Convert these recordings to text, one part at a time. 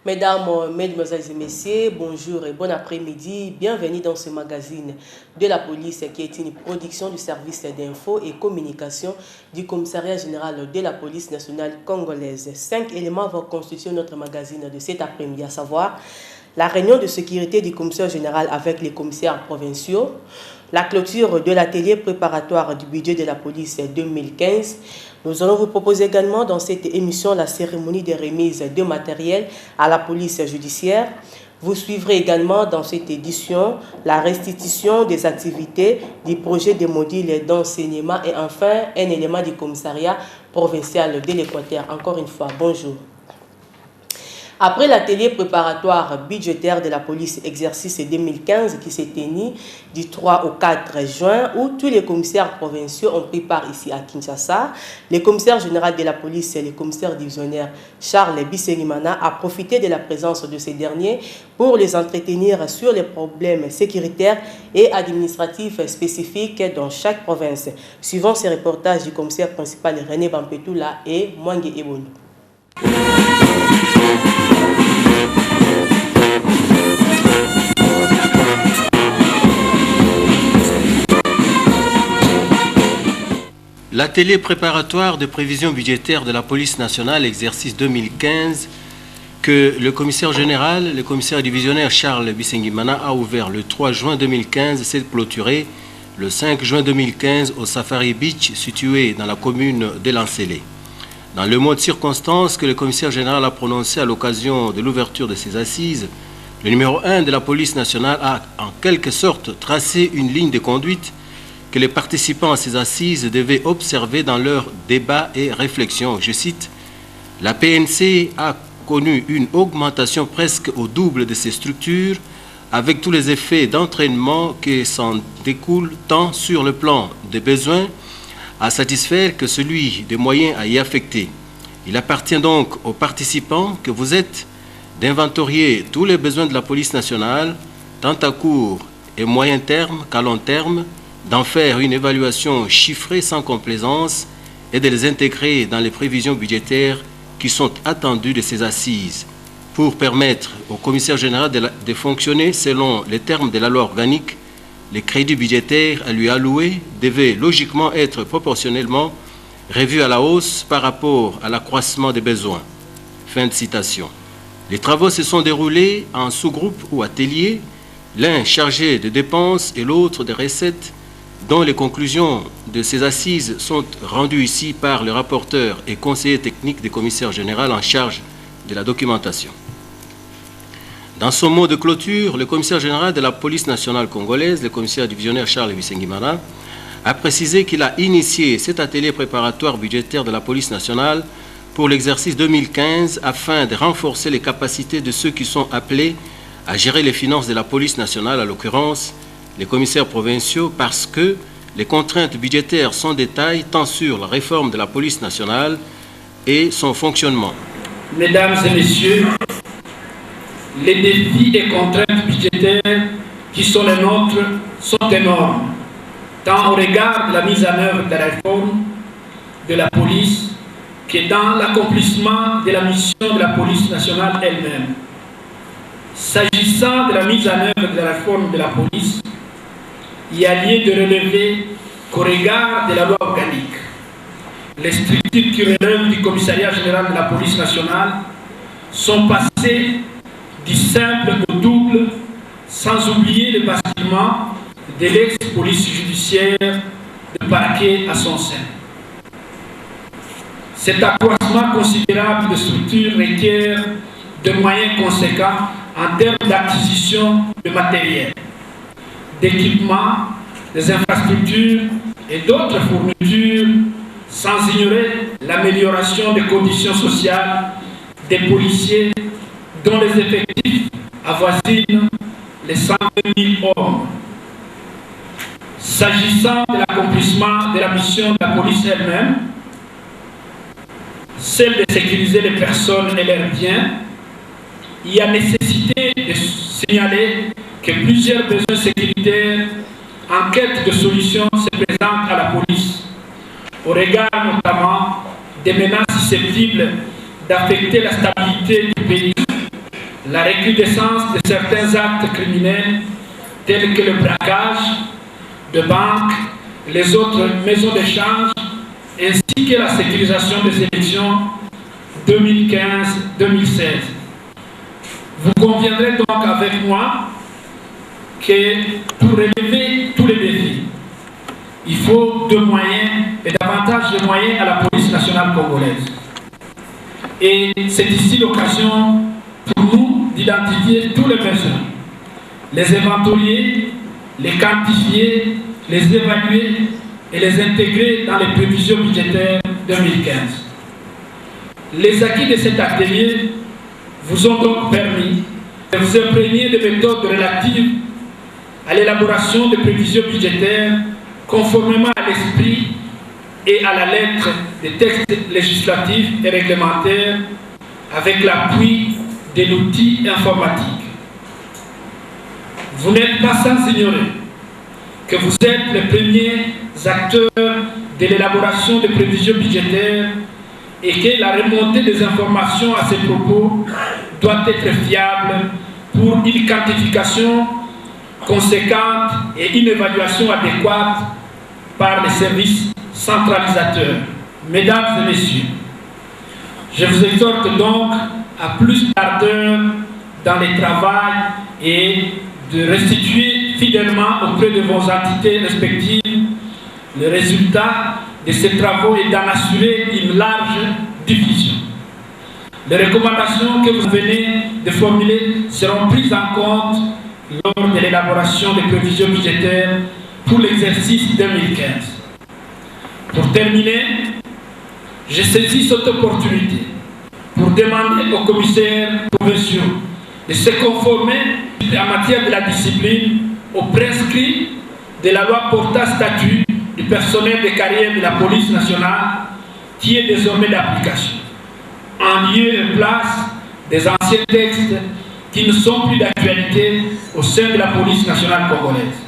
Mesdames, Mesdemoiselles et Messieurs, bonjour et bon après-midi. Bienvenue dans ce magazine de la police qui est une production du service d'info et communication du commissariat général de la police nationale congolaise. 5 éléments vont constituer notre magazine de cet après-midi, à savoir la réunion de sécurité du commissaire général avec les commissaires provinciaux, la clôture de l'atelier préparatoire du budget de la police 2015. Nous allons vous proposer également dans cette émission la cérémonie de remise de matériel à la police judiciaire. Vous suivrez également dans cette édition la restitution des activités du projet de module d'enseignement et enfin un élément du commissariat provincial de l'Équateur. Encore une fois, bonjour. Après l'atelier préparatoire budgétaire de la police exercice 2015 qui s'est tenu du 3 au 4 juin, où tous les commissaires provinciaux ont pris part ici à Kinshasa, le commissaire général de la police et le commissaire divisionnaire Charles Bisengimana a profité de la présence de ces derniers pour les entretenir sur les problèmes sécuritaires et administratifs spécifiques dans chaque province. Suivant ces reportages du commissaire principal René Bampetoula et Mwangi Ebono. L'atelier préparatoire de prévision budgétaire de la police nationale, exercice 2015, que le commissaire général, le commissaire divisionnaire Charles Bisengimana a ouvert le 3 juin 2015, s'est clôturé le 5 juin 2015 au Safari Beach, situé dans la commune de Lancélé. Dans le mot de circonstance que le commissaire général a prononcé à l'occasion de l'ouverture de ces assises, le numéro 1 de la police nationale a en quelque sorte tracé une ligne de conduite que les participants à ces assises devaient observer dans leurs débats et réflexions. Je cite, « La PNC a connu une augmentation presque au double de ses structures, avec tous les effets d'entraînement qui s'en découlent tant sur le plan des besoins à satisfaire que celui des moyens à y affecter. Il appartient donc aux participants que vous êtes d'inventorier tous les besoins de la police nationale, tant à court et moyen terme qu'à long terme, d'en faire une évaluation chiffrée sans complaisance et de les intégrer dans les prévisions budgétaires qui sont attendues de ces assises pour permettre au commissaire général de fonctionner selon les termes de la loi organique. Les crédits budgétaires à lui alloués devaient logiquement être proportionnellement revus à la hausse par rapport à l'accroissement des besoins. » Fin de citation. Les travaux se sont déroulés en sous-groupes ou ateliers, l'un chargé de dépenses et l'autre de recettes, dont les conclusions de ces assises sont rendues ici par le rapporteur et conseiller technique du commissaire général en charge de la documentation. Dans son mot de clôture, le commissaire général de la police nationale congolaise, le commissaire divisionnaire Charles Bisengimana, a précisé qu'il a initié cet atelier préparatoire budgétaire de la police nationale pour l'exercice 2015 afin de renforcer les capacités de ceux qui sont appelés à gérer les finances de la police nationale, à l'occurrence les commissaires provinciaux, parce que les contraintes budgétaires sont détaillées tant sur la réforme de la police nationale et son fonctionnement. Mesdames et messieurs, les défis et contraintes budgétaires qui sont les nôtres sont énormes, tant au regard de la mise en œuvre de la réforme de la police que dans l'accomplissement de la mission de la police nationale elle-même. S'agissant de la mise en œuvre de la réforme de la police, il y a lieu de relever qu'au regard de la loi organique, les structures qui relèvent du commissariat général de la police nationale sont passées du simple au double, sans oublier le basculement de l'ex-police judiciaire de parquet à son sein. Cet accroissement considérable de structures requiert de moyens conséquents en termes d'acquisition de matériel, d'équipement, des infrastructures et d'autres fournitures, sans ignorer l'amélioration des conditions sociales des policiers dont les effectifs avoisinent les 120 000 hommes. S'agissant de l'accomplissement de la mission de la police elle-même, celle de sécuriser les personnes et leurs biens, il y a nécessité de signaler que plusieurs besoins sécuritaires en quête de solutions se présentent à la police, au regard notamment des menaces susceptibles d'affecter la stabilité du pays, la recrudescence de certains actes criminels tels que le braquage de banques, les autres maisons d'échange, ainsi que la sécurisation des élections 2015-2016. Vous conviendrez donc avec moi que pour relever tous les défis, il faut de moyens et davantage de moyens à la police nationale congolaise. Et c'est ici l'occasion pour nous d'identifier tous les besoins, les éventualiser, les quantifier, les évaluer et les intégrer dans les prévisions budgétaires 2015. Les acquis de cet atelier vous ont donc permis de vous imprégner des méthodes relatives à l'élaboration des prévisions budgétaires conformément à l'esprit et à la lettre des textes législatifs et réglementaires avec l'appui de l'outil informatique. Vous n'êtes pas sans ignorer que vous êtes les premiers acteurs de l'élaboration des prévisions budgétaires et que la remontée des informations à ces propos doit être fiable pour une quantification conséquente et une évaluation adéquate par les services centralisateurs. Mesdames et messieurs, je vous exhorte donc à plus d'ardeur dans les travaux et de restituer fidèlement auprès de vos entités respectives le résultat de ces travaux et d'en assurer une large diffusion. Les recommandations que vous venez de formuler seront prises en compte lors de l'élaboration des prévisions budgétaires pour l'exercice 2015. Pour terminer, je saisis cette opportunité pour demander aux commissaires provinciaux de se conformer en matière de la discipline aux prescrits de la loi portant statut du personnel de carrière de la police nationale qui est désormais d'application, en lieu et place des anciens textes qui ne sont plus d'actualité au sein de la police nationale congolaise.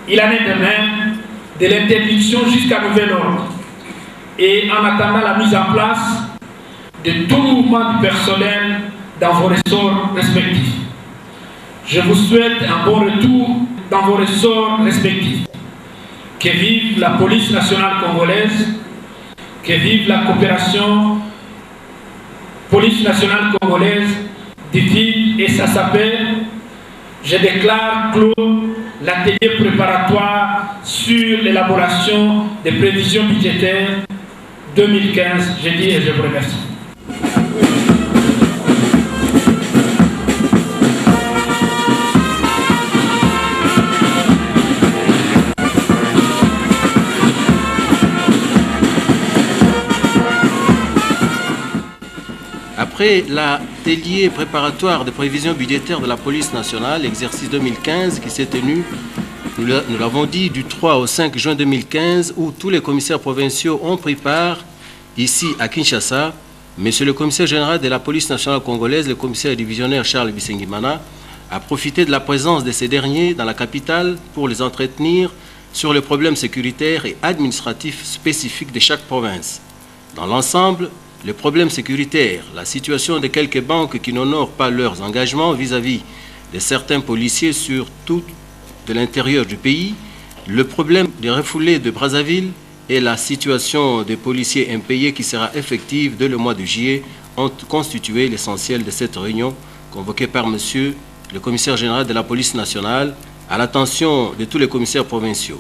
Il en est de même de l'interdiction jusqu'à nouvel ordre et en attendant la mise en place de tout mouvement du personnel dans vos ressorts respectifs. Je vous souhaite un bon retour dans vos ressorts respectifs. Que vive la police nationale congolaise, que vive la coopération police nationale congolaise, dit-il, et ça s'appelle, je déclare clos l'atelier préparatoire sur l'élaboration des prévisions budgétaires 2015. Je dis et je vous remercie. Après l'atelier préparatoire de prévision budgétaire de la police nationale, exercice 2015, qui s'est tenu, nous l'avons dit, du 3 au 5 juin 2015, où tous les commissaires provinciaux ont pris part, ici à Kinshasa. Monsieur le commissaire général de la police nationale congolaise, le commissaire divisionnaire Charles Bisengimana, a profité de la présence de ces derniers dans la capitale pour les entretenir sur les problèmes sécuritaires et administratifs spécifiques de chaque province. Dans l'ensemble, les problèmes sécuritaires, la situation de quelques banques qui n'honorent pas leurs engagements vis-à-vis de certains policiers sur tout de l'intérieur du pays, le problème des refoulés de Brazzaville et la situation des policiers impayés qui sera effective dès le mois de juillet ont constitué l'essentiel de cette réunion convoquée par monsieur le commissaire général de la police nationale à l'attention de tous les commissaires provinciaux.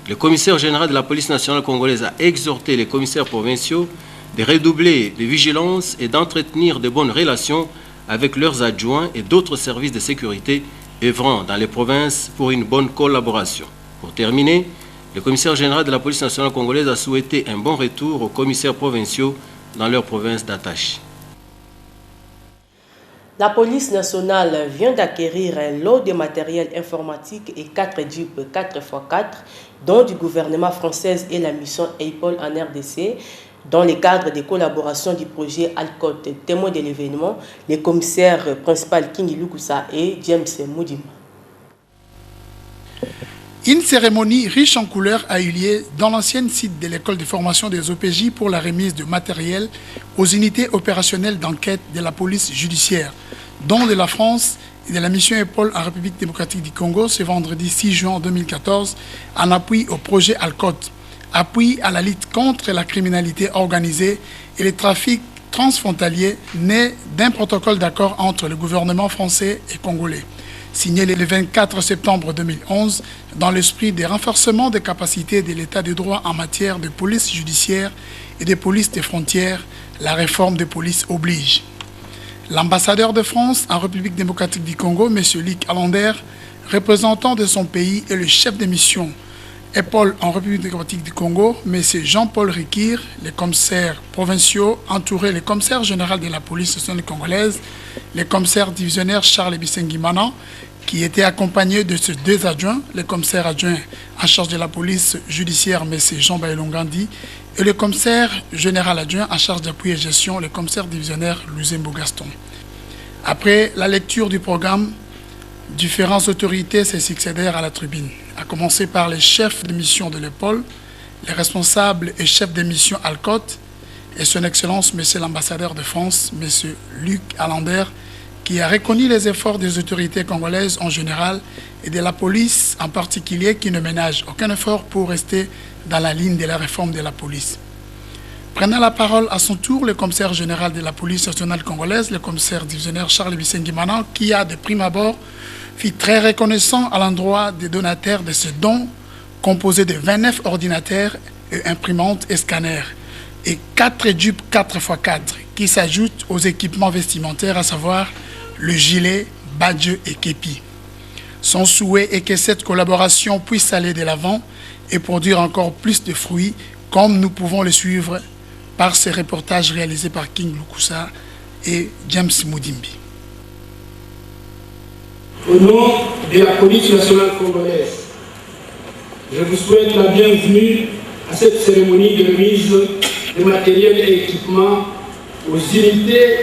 Le commissaire général de la police nationale congolaise a exhorté les commissaires provinciaux de redoubler de vigilance et d'entretenir de bonnes relations avec leurs adjoints et d'autres services de sécurité œuvrant dans les provinces pour une bonne collaboration. Pour terminer, le commissaire général de la police nationale congolaise a souhaité un bon retour aux commissaires provinciaux dans leurs provinces d'attache. La police nationale vient d'acquérir un lot de matériel informatique et 4 jeeps 4x4 dont du gouvernement français et la mission EIPOL en RDC. Dans le cadre des collaborations du projet Alcott, témoin de l'événement, les commissaires principaux Kingi Lukusa et James Moudima. Une cérémonie riche en couleurs a eu lieu dans l'ancienne site de l'école de formation des OPJ pour la remise de matériel aux unités opérationnelles d'enquête de la police judiciaire. dont de la France et de la mission EPOL en République démocratique du Congo ce vendredi 6 juin 2014 en appui au projet ALCOT, appui à la lutte contre la criminalité organisée et les trafics transfrontaliers né d'un protocole d'accord entre le gouvernement français et congolais, signé le 24 septembre 2011 dans l'esprit des renforcements des capacités de l'état de droit en matière de police judiciaire et de police des frontières. La réforme de police oblige. L'ambassadeur de France en République démocratique du Congo, M. Luc Alander, représentant de son pays, et le chef de mission EPOL en République démocratique du Congo, M. Jean-Paul Rikir, les commissaires provinciaux, entourés le commissaire général de la police nationale congolaise, le commissaire divisionnaire Charles Bisengi Mana, qui était accompagné de ses deux adjoints, le commissaire adjoint en charge de la police judiciaire, M. Jean Bailongandi, et le commissaire général adjoint en charge d'appui et gestion, le commissaire divisionnaire Luzembo Gaston. Après la lecture du programme, différentes autorités se succédèrent à la tribune, à commencer par les chefs de mission de l'EPOL, les responsables et chefs de mission ALCOT, et son Excellence, M. l'ambassadeur de France, M. Luc Alander, qui a reconnu les efforts des autorités congolaises en général et de la police en particulier, qui ne ménage aucun effort pour rester dans la ligne de la réforme de la police. Prenant la parole à son tour, le commissaire général de la police nationale congolaise, le commissaire divisionnaire Charles Bisengi Mana, qui a de prime abord fit très reconnaissant à l'endroit des donataires de ce don, composé de 29 ordinateurs et imprimantes et scanners, et 4 dupes 4x4, qui s'ajoutent aux équipements vestimentaires, à savoir le gilet, badge et képi. Son souhait est que cette collaboration puisse aller de l'avant et produire encore plus de fruits, comme nous pouvons le suivre par ces reportages réalisés par King Lukusa et James Moudimbi. Au nom de la police nationale congolaise, je vous souhaite la bienvenue à cette cérémonie de remise de matériel et équipements aux unités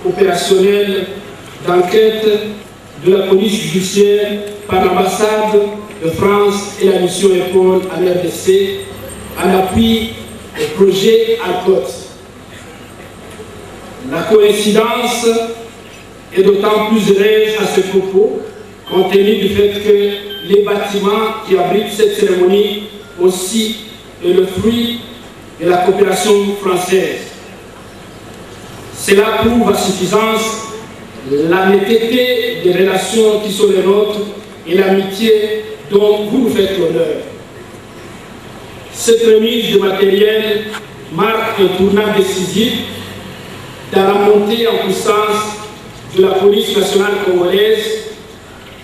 opérationnelles d'enquête de la police judiciaire par l'ambassade de France et la mission EPOL en RDC en appui au projet ALCOT. La coïncidence est d'autant plus heureuse à ce propos, compte tenu du fait que les bâtiments qui abritent cette cérémonie aussi est le fruit de la coopération française. Cela prouve à suffisance la netteté des relations qui sont les nôtres et l'amitié dont vous nous faites l'honneur. Cette remise de matériel marque un tournant décisif dans la montée en puissance de la police nationale congolaise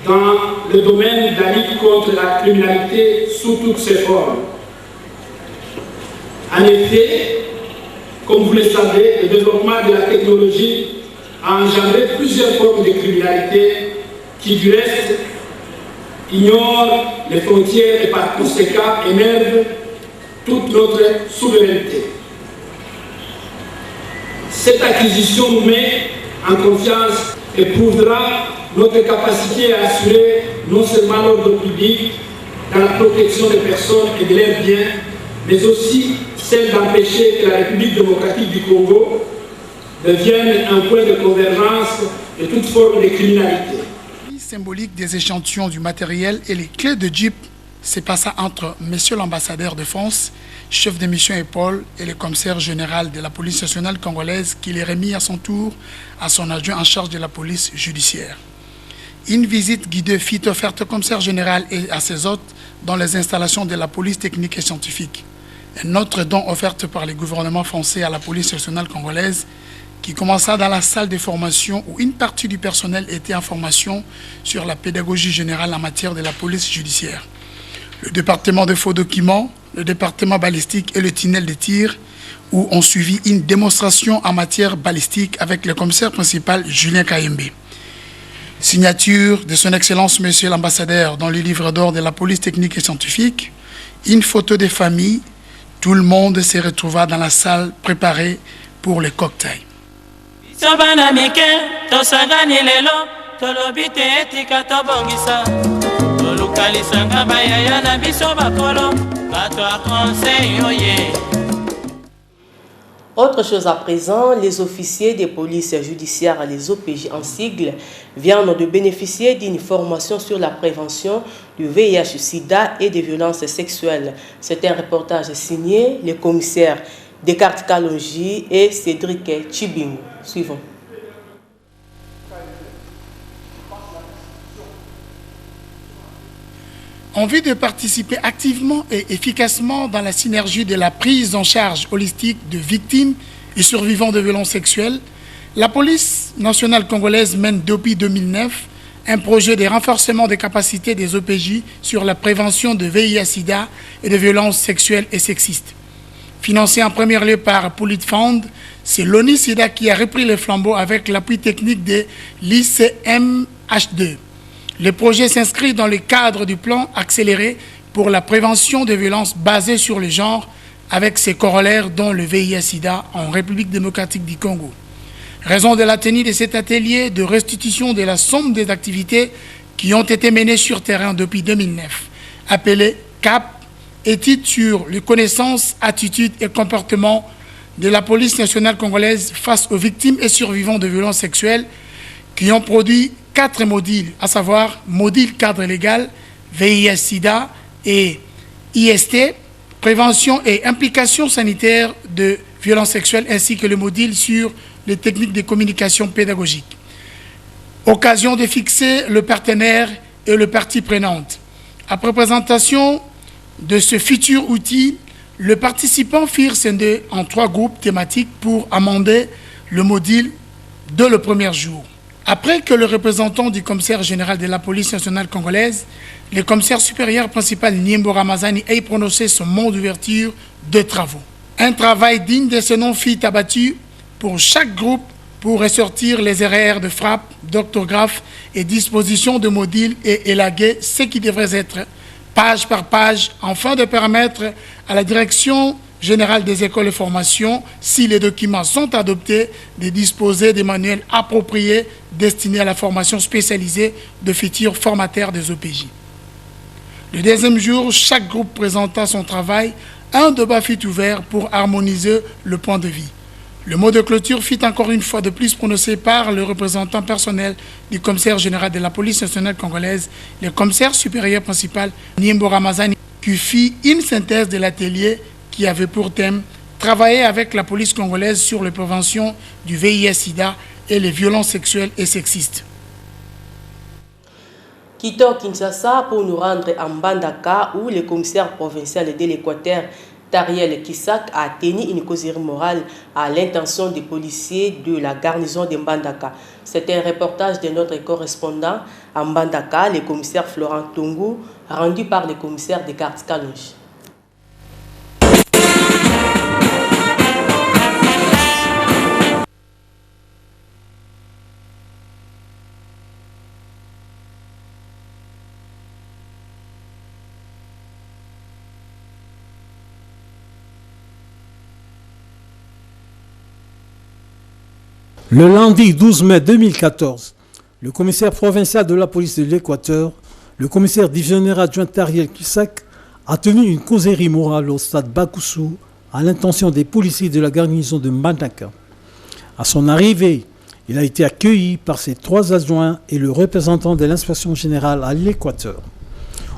dans le domaine de la lutte contre la criminalité sous toutes ses formes. En effet, comme vous le savez, le développement de la technologie a engendré plusieurs formes de criminalité qui, du reste, ignorent les frontières et par conséquent énervent toute notre souveraineté. Cette acquisition nous met en confiance et prouvera notre capacité à assurer non seulement l'ordre public dans la protection des personnes et de leurs biens, mais aussi celle d'empêcher que la République démocratique du Congo devienne un point de convergence de toute forme de criminalité. Symbolique des échantillons du matériel et les clés de Jeep se passa entre M. l'ambassadeur de France, chef de mission EPOL, et le commissaire général de la police nationale congolaise, qui les remis à son tour à son adjoint en charge de la police judiciaire. Une visite guidée fut offerte au commissaire général et à ses hôtes dans les installations de la police technique et scientifique. Un autre don offert par le gouvernement français à la police nationale congolaise, qui commença dans la salle de formation où une partie du personnel était en formation sur la pédagogie générale en matière de la police judiciaire. Le département de faux documents, le département balistique et le tunnel de tir, où on suivit une démonstration en matière balistique avec le commissaire principal Julien Kayembe. Signature de son Excellence Monsieur l'ambassadeur dans le livre d'or de la police technique et scientifique, une photo des familles, tout le monde se retrouva dans la salle préparée pour le cocktail. Autre chose à présent, les officiers des polices judiciaires, les OPJ en sigle, viennent de bénéficier d'une formation sur la prévention du VIH-Sida et des violences sexuelles. C'est un reportage signé les commissaires Descartes Kalonji et Cédric Chibingu. Suivons. Envie de participer activement et efficacement dans la synergie de la prise en charge holistique de victimes et survivants de violences sexuelles, la police nationale congolaise mène depuis 2009 un projet de renforcement des capacités des OPJ sur la prévention de VIH-Sida et de violences sexuelles et sexistes. Financé en premier lieu par Pulit Fund, c'est l'ONI-SIDA qui a repris le flambeau avec l'appui technique de l'ICMH2. Le projet s'inscrit dans le cadre du plan accéléré pour la prévention des violences basées sur le genre avec ses corollaires dont le VIH-Sida en République démocratique du Congo. Raison de la tenue de cet atelier de restitution de la somme des activités qui ont été menées sur terrain depuis 2009, appelé CAP, étude sur les connaissances, attitudes et comportements de la police nationale congolaise face aux victimes et survivants de violences sexuelles qui ont produit 4 modules, à savoir module cadre légal, VIH-Sida et IST, prévention et implication sanitaire de violences sexuelles, ainsi que le module sur les techniques de communication pédagogique. Occasion de fixer le partenaire et le partie prenante. Après présentation de ce futur outil, les participants firent scinder en 3 groupes thématiques pour amender le module dès le premier jour. Après que le représentant du commissaire général de la police nationale congolaise, le commissaire supérieur principal Niembo Ramazani, ait prononcé son mot d'ouverture de travaux. Un travail digne de ce nom fut abattu pour chaque groupe pour ressortir les erreurs de frappe, d'orthographe et disposition de modules et élaguer ce qui devrait être page par page, afin de permettre à la direction générale des écoles de formation, si les documents sont adoptés, de disposer des manuels appropriés destinés à la formation spécialisée de futurs formateurs des OPJ. Le deuxième jour, chaque groupe présenta son travail. Un débat fut ouvert pour harmoniser le point de vue. Le mot de clôture fut encore une fois de plus prononcé par le représentant personnel du commissaire général de la police nationale congolaise, le commissaire supérieur principal Niembo Ramazani, qui fit une synthèse de l'atelier qui avait pour thème « Travailler avec la police congolaise sur la prévention du VIH-Sida et les violences sexuelles et sexistes ». Quittons Kinshasa pour nous rendre à Mbandaka où le commissaire provincial de l'Équateur, Tariel Kisak, a tenu une causerie morale à l'intention des policiers de la garnison de Mbandaka. C'est un reportage de notre correspondant à Mbandaka, le commissaire Florent Tongu, rendu par le commissaire Descartes Kalonji. Le lundi 12 mai 2014, le commissaire provincial de la police de l'Équateur, le commissaire divisionnaire adjoint Tariel Kisak, a tenu une causerie morale au stade Bakoussou à l'intention des policiers de la garnison de Mbandaka. À son arrivée, il a été accueilli par ses 3 adjoints et le représentant de l'inspection générale à l'Équateur.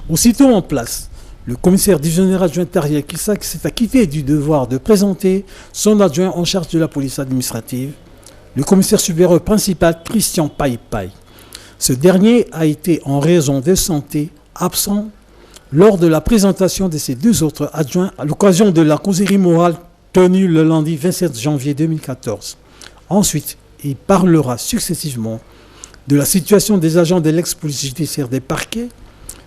Aussitôt en place, le commissaire divisionnaire adjoint Tariel Kisak s'est acquitté du devoir de présenter son adjoint en charge de la police administrative, le commissaire supérieur principal Christian Païpaï. Ce dernier a été, en raison de santé, absent lors de la présentation de ses 2 autres adjoints à l'occasion de la causerie morale tenue le lundi 27 janvier 2014. Ensuite, il parlera successivement de la situation des agents de l'ex-police judiciaire des parquets,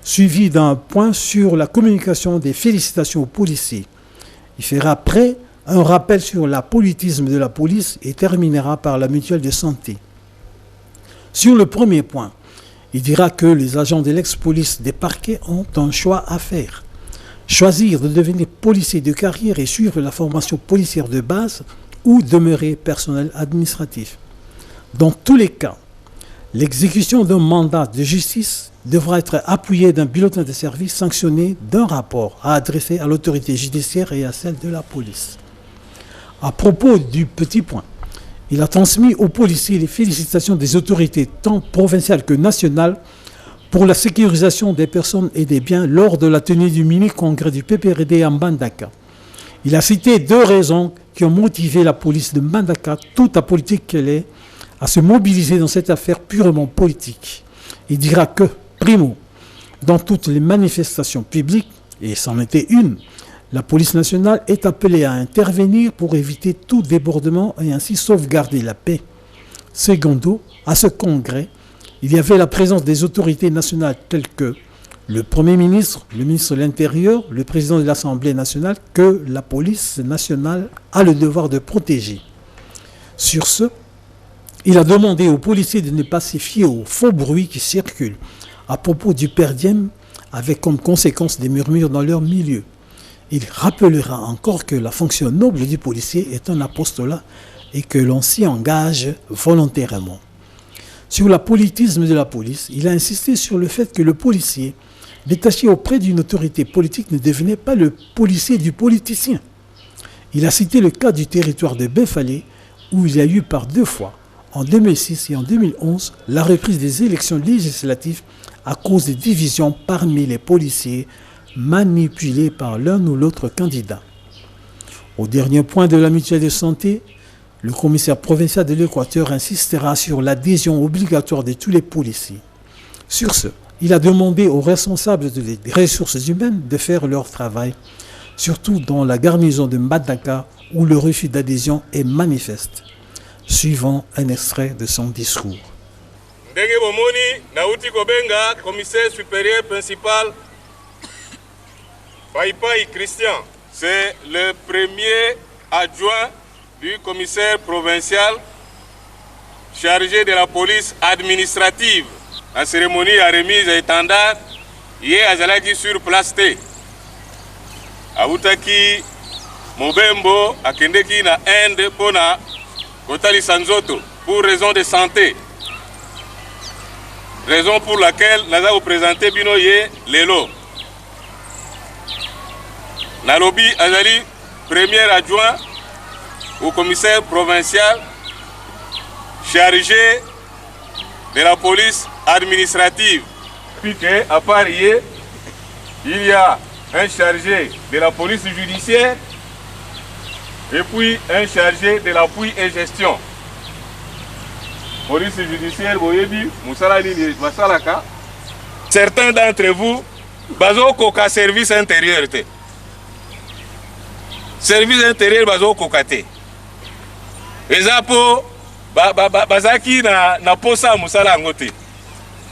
suivi d'un point sur la communication des félicitations aux policiers. Il fera après un rappel sur le politisme de la police et terminera par la mutuelle de santé. Sur le premier point, il dira que les agents de l'ex-police des parquets ont un choix à faire. Choisir de devenir policier de carrière et suivre la formation policière de base ou demeurer personnel administratif. Dans tous les cas, l'exécution d'un mandat de justice devra être appuyée d'un bulletin de service sanctionné d'un rapport à adresser à l'autorité judiciaire et à celle de la police. À propos du petit point, il a transmis aux policiers les félicitations des autorités tant provinciales que nationales pour la sécurisation des personnes et des biens lors de la tenue du mini-congrès du PPRD à Mbandaka. Il a cité 2 raisons qui ont motivé la police de Mbandaka, toute apolitique qu'elle est, à se mobiliser dans cette affaire purement politique. Il dira que, primo, dans toutes les manifestations publiques, et c'en était une, la police nationale est appelée à intervenir pour éviter tout débordement et ainsi sauvegarder la paix. Secondo, à ce congrès, il y avait la présence des autorités nationales telles que le Premier ministre, le ministre de l'Intérieur, le président de l'Assemblée nationale, que la police nationale a le devoir de protéger. Sur ce, il a demandé aux policiers de ne pas se fier aux faux bruits qui circulent à propos du per diem, avec comme conséquence des murmures dans leur milieu. Il rappellera encore que la fonction noble du policier est un apostolat et que l'on s'y engage volontairement. Sur l'apolitisme de la police, il a insisté sur le fait que le policier, détaché auprès d'une autorité politique, ne devenait pas le policier du politicien. Il a cité le cas du territoire de Befalé, où il y a eu par 2 fois, en 2006 et en 2011, la reprise des élections législatives à cause des divisions parmi les policiers manipulés par l'un ou l'autre candidat. Au dernier point de la mutuelle de santé, le commissaire provincial de l'Équateur insistera sur l'adhésion obligatoire de tous les policiers. Sur ce, il a demandé aux responsables des ressources humaines de faire leur travail, surtout dans la garnison de Mbandaka où le refus d'adhésion est manifeste. Suivant un extrait de son discours. Ndenge bomoni nauti kobenga commissaire supérieur principal Paipai Christian. C'est le premier adjoint du commissaire provincial chargé de la police administrative. La cérémonie à remise à étendard, hier azalaki sur place te. Autaki Mobembo akendeki na Inde pona kotali sanzoto pour raison de santé. Raison pour laquelle nous avons présenté Binoye Lelo. Nalobi Azali, premier adjoint au commissaire provincial chargé de la police administrative. Puis qu'à part hier, il y a un chargé de la police judiciaire et puis un chargé de l'appui et gestion. Police judiciaire, certains d'entre vous, bazo koka service intérieur. Service intérieur bazo kokate. Ezapo bazaki na posa musala ngote.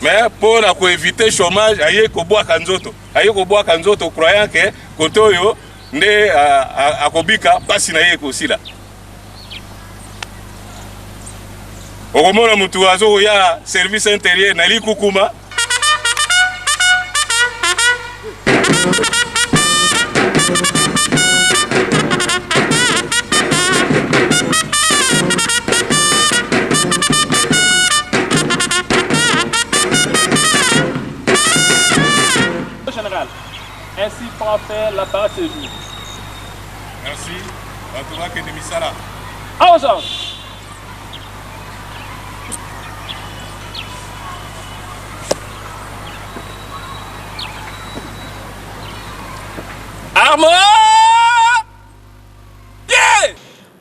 Mais pour éviter chômage, aye ko boa kanzoto. Aye ko boa kanzoto croyant que kotoyo nde akobika pasi na ye ko sila. Okomona mutu azo ya service intérieur na likukuma. Général, ainsi prend faire la parole ce jour. Merci. Batura Kedemisala. À vos ordres.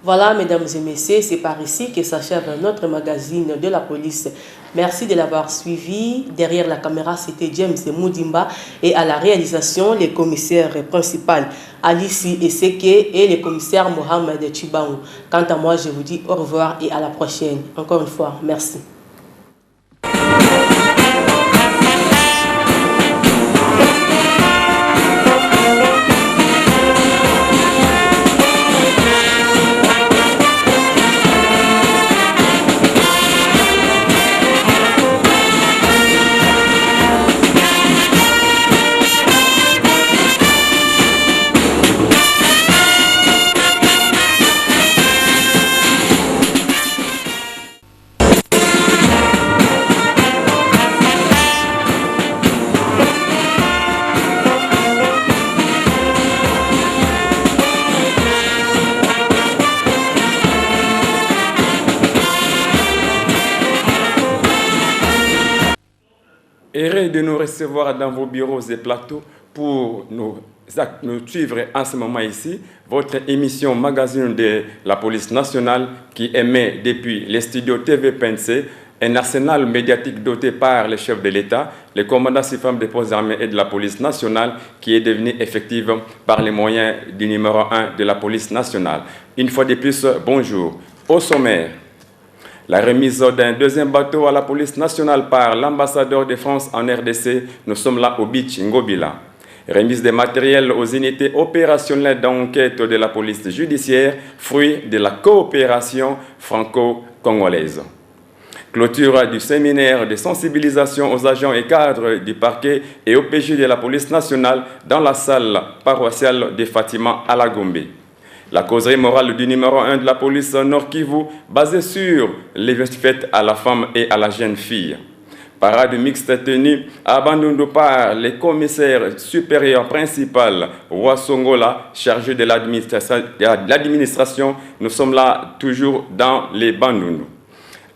Voilà, mesdames et messieurs, c'est par ici que s'achève notre magazine de la police. Merci de l'avoir suivi. Derrière la caméra, c'était James Moudimba et à la réalisation, les commissaires principaux Alici Eseke et le commissaire Mohamed Chibaou. Quant à moi, je vous dis au revoir et à la prochaine. Encore une fois, merci. heureux de nous recevoir dans vos bureaux et plateaux pour nous suivre en ce moment ici votre émission magazine de la police nationale qui émet depuis les studios TV PNC un arsenal médiatique doté par le chef de l'État, le commandant suprême des forces armées et de la police nationale qui est devenu effectif par les moyens du numéro 1 de la police nationale. Une fois de plus, bonjour. Au sommaire, la remise d'un deuxième bateau à la police nationale par l'ambassadeur de France en RDC. Nous sommes là au beach Ngobila. Remise des matériels aux unités opérationnelles d'enquête de la police judiciaire, fruit de la coopération franco-congolaise. Clôture du séminaire de sensibilisation aux agents et cadres du parquet et OPJ de la police nationale dans la salle paroissiale de Fatima à la Gombe. La causerie morale du numéro 1 de la police Nord Kivu, basée sur les fêtes à la femme et à la jeune fille. Parade mixte tenue à Bandundu par le commissaire supérieur principal Wasongola, chargé de l'administration. Nous sommes là toujours dans les Bandundu.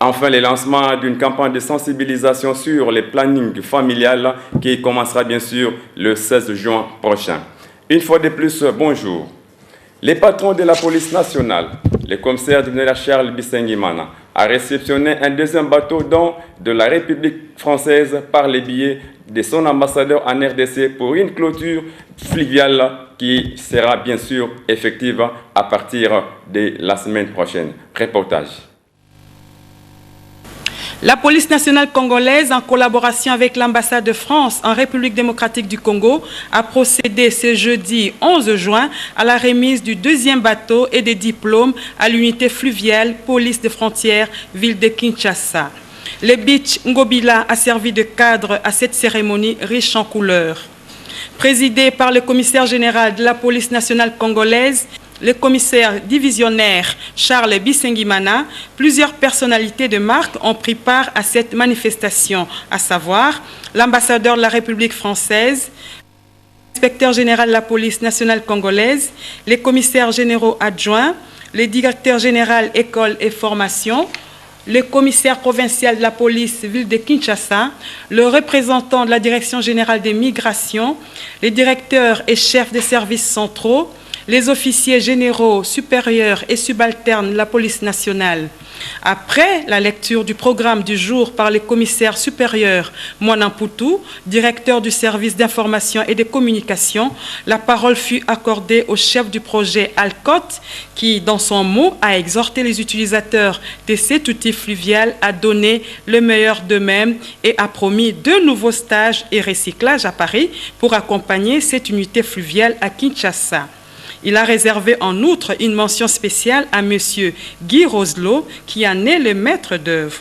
Enfin, le lancement d'une campagne de sensibilisation sur le planning familial qui commencera bien sûr le 16 juin prochain. Une fois de plus, bonjour. Les patrons de la police nationale, le commissaire du général Charles Bisengimana, a réceptionné un deuxième bateau don de la République française par les billets de son ambassadeur en RDC pour une clôture fluviale qui sera bien sûr effective à partir de la semaine prochaine. Reportage. La police nationale congolaise, en collaboration avec l'ambassade de France en République démocratique du Congo, a procédé ce jeudi 11 juin à la remise du deuxième bateau et des diplômes à l'unité fluviale police de frontières ville de Kinshasa. Le beach Ngobila a servi de cadre à cette cérémonie riche en couleurs. Présidé par le commissaire général de la police nationale congolaise, le commissaire divisionnaire Charles Bisengimana, plusieurs personnalités de marque ont pris part à cette manifestation, à savoir l'ambassadeur de la République française, l'inspecteur général de la police nationale congolaise, les commissaires généraux adjoints, le directeur général école et formation, le commissaire provincial de la police ville de Kinshasa, le représentant de la direction générale des migrations, les directeurs et chefs des services centraux, les officiers généraux, supérieurs et subalternes de la police nationale. Après la lecture du programme du jour par le commissaire supérieur Mwanamputu, directeur du service d'information et de communication, la parole fut accordée au chef du projet Alcott qui, dans son mot, a exhorté les utilisateurs de cet outil fluvial à donner le meilleur d'eux-mêmes et a promis 2 nouveaux stages et recyclages à Paris pour accompagner cette unité fluviale à Kinshasa. Il a réservé en outre une mention spéciale à M. Guy Roselot, qui en est le maître d'œuvre.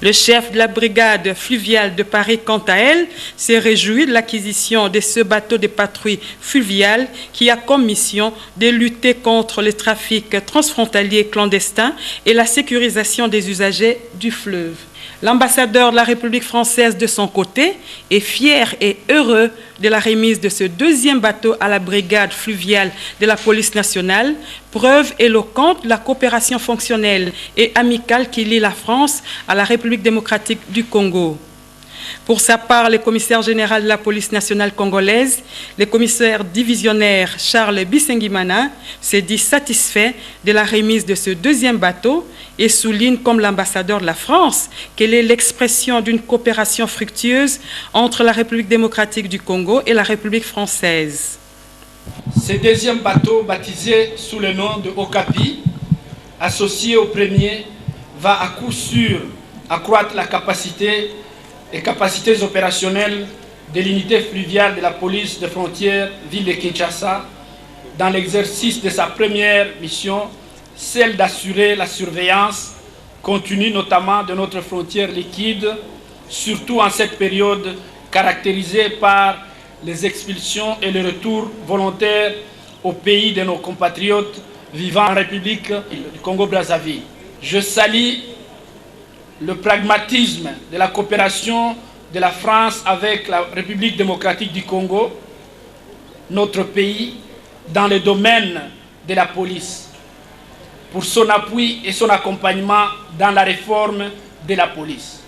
Le chef de la brigade fluviale de Paris, quant à elle, s'est réjoui de l'acquisition de ce bateau de patrouille fluviale qui a comme mission de lutter contre le trafic transfrontalier clandestin et la sécurisation des usagers du fleuve. L'ambassadeur de la République française, de son côté, est fier et heureux de la remise de ce deuxième bateau à la brigade fluviale de la police nationale, preuve éloquente de la coopération fonctionnelle et amicale qui lie la France à la République démocratique du Congo. Pour sa part, le commissaire général de la police nationale congolaise, le commissaire divisionnaire Charles Bisengimana, s'est dit satisfait de la remise de ce deuxième bateau et souligne, comme l'ambassadeur de la France, qu'elle est l'expression d'une coopération fructueuse entre la République démocratique du Congo et la République française. Ce deuxième bateau, baptisé sous le nom de Okapi, associé au premier, va à coup sûr accroître la capacité et capacités opérationnelles de l'unité fluviale de la police de frontières ville de Kinshasa dans l'exercice de sa première mission, celle d'assurer la surveillance continue notamment de notre frontière liquide, surtout en cette période caractérisée par les expulsions et le retour volontaire au pays de nos compatriotes vivant en République du Congo-Brazzaville. Je salue le pragmatisme de la coopération de la France avec la République démocratique du Congo, notre pays, dans le domaine de la police, pour son appui et son accompagnement dans la réforme de la police.